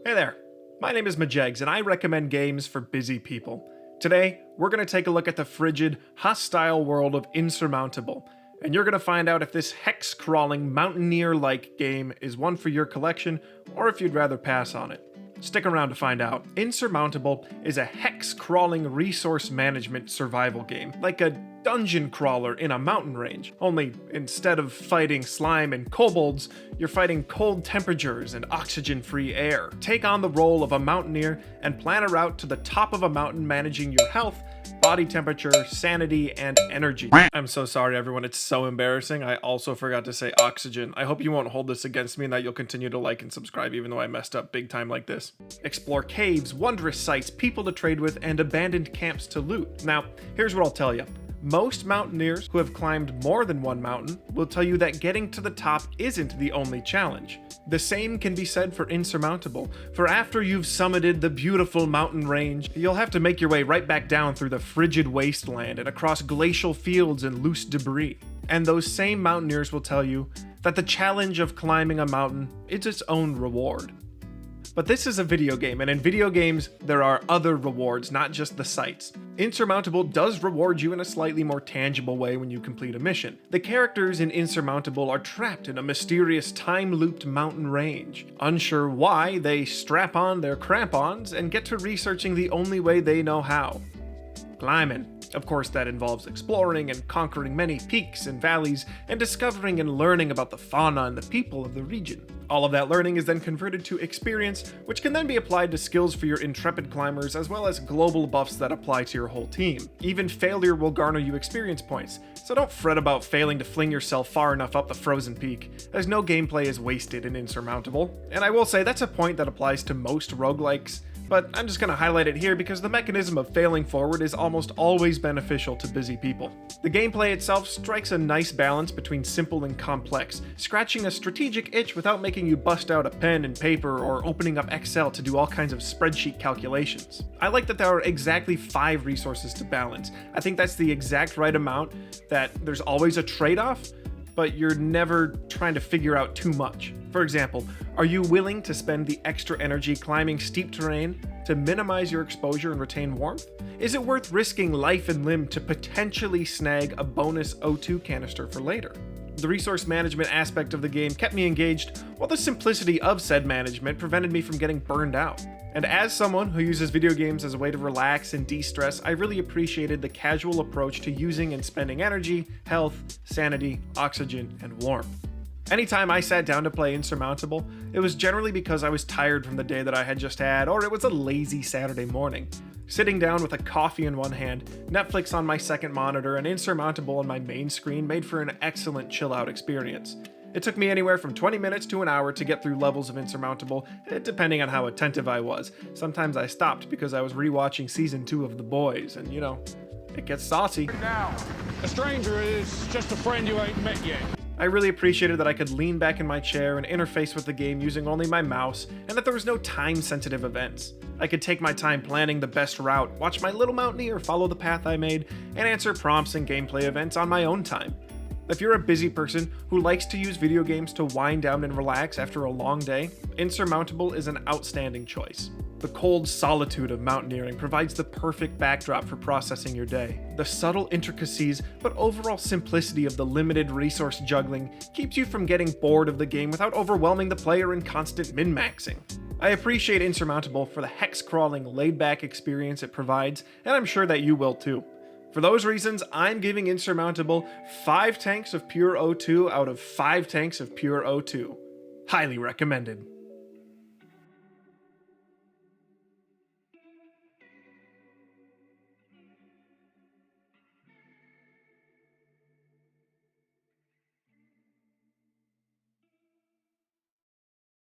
Hey there, my name is Majegs and I recommend games for busy people. Today, we're going to take a look at the frigid, hostile world of Insurmountable, and you're going to find out if this hex-crawling, mountaineer-like game is one for your collection, or if you'd rather pass on it. Stick around to find out. Insurmountable is a hex-crawling resource management survival game, like a dungeon crawler in a mountain range. Only instead of fighting slime and kobolds, you're fighting cold temperatures and oxygen-free air. Take on the role of a mountaineer and plan a route to the top of a mountain, managing your health, body temperature, sanity, and energy. I'm so sorry, everyone. It's so embarrassing. I also forgot to say oxygen. I hope you won't hold this against me and that you'll continue to like and subscribe even though I messed up big time like this. Explore caves, wondrous sights, people to trade with, and abandoned camps to loot. Now, here's what I'll tell you. Most mountaineers who have climbed more than one mountain will tell you that getting to the top isn't the only challenge. The same can be said for Insurmountable, for after you've summited the beautiful mountain range, you'll have to make your way right back down through the frigid wasteland and across glacial fields and loose debris. And those same mountaineers will tell you that the challenge of climbing a mountain is its own reward. But this is a video game, and in video games, there are other rewards, not just the sights. Insurmountable does reward you in a slightly more tangible way when you complete a mission. The characters in Insurmountable are trapped in a mysterious time-looped mountain range. Unsure why, they strap on their crampons and get to researching the only way they know how: climbing. Of course, that involves exploring and conquering many peaks and valleys, and discovering and learning about the fauna and the people of the region. All of that learning is then converted to experience, which can then be applied to skills for your intrepid climbers, as well as global buffs that apply to your whole team. Even failure will garner you experience points, so don't fret about failing to fling yourself far enough up the frozen peak, as no gameplay is wasted in Insurmountable. And I will say that's a point that applies to most roguelikes, but I'm just going to highlight it here because the mechanism of failing forward is almost always beneficial to busy people. The gameplay itself strikes a nice balance between simple and complex, scratching a strategic itch without making you bust out a pen and paper or opening up Excel to do all kinds of spreadsheet calculations. I like that there are exactly 5 resources to balance. I think that's the exact right amount, that there's always a trade-off, but you're never trying to figure out too much. For example, are you willing to spend the extra energy climbing steep terrain to minimize your exposure and retain warmth? Is it worth risking life and limb to potentially snag a bonus O2 canister for later? The resource management aspect of the game kept me engaged, while the simplicity of said management prevented me from getting burned out. And as someone who uses video games as a way to relax and de-stress, I really appreciated the casual approach to using and spending energy, health, sanity, oxygen, and warmth. Anytime I sat down to play Insurmountable, it was generally because I was tired from the day that I had just had, or it was a lazy Saturday morning. Sitting down with a coffee in one hand, Netflix on my second monitor, and Insurmountable on my main screen made for an excellent chill-out experience. It took me anywhere from 20 minutes to an hour to get through levels of Insurmountable, depending on how attentive I was. Sometimes I stopped because I was rewatching season 2 of The Boys, and it gets saucy. Now, a stranger is just a friend you ain't met yet. I really appreciated that I could lean back in my chair and interface with the game using only my mouse, and that there was no time-sensitive events. I could take my time planning the best route, watch my little mountaineer follow the path I made, and answer prompts and gameplay events on my own time. If you're a busy person who likes to use video games to wind down and relax after a long day, Insurmountable is an outstanding choice. The cold solitude of mountaineering provides the perfect backdrop for processing your day. The subtle intricacies but overall simplicity of the limited resource juggling keeps you from getting bored of the game without overwhelming the player in constant min-maxing. I appreciate Insurmountable for the hex-crawling, laid-back experience it provides, and I'm sure that you will too. For those reasons, I'm giving Insurmountable 5 tanks of pure O2 out of 5 tanks of pure O2. Highly recommended.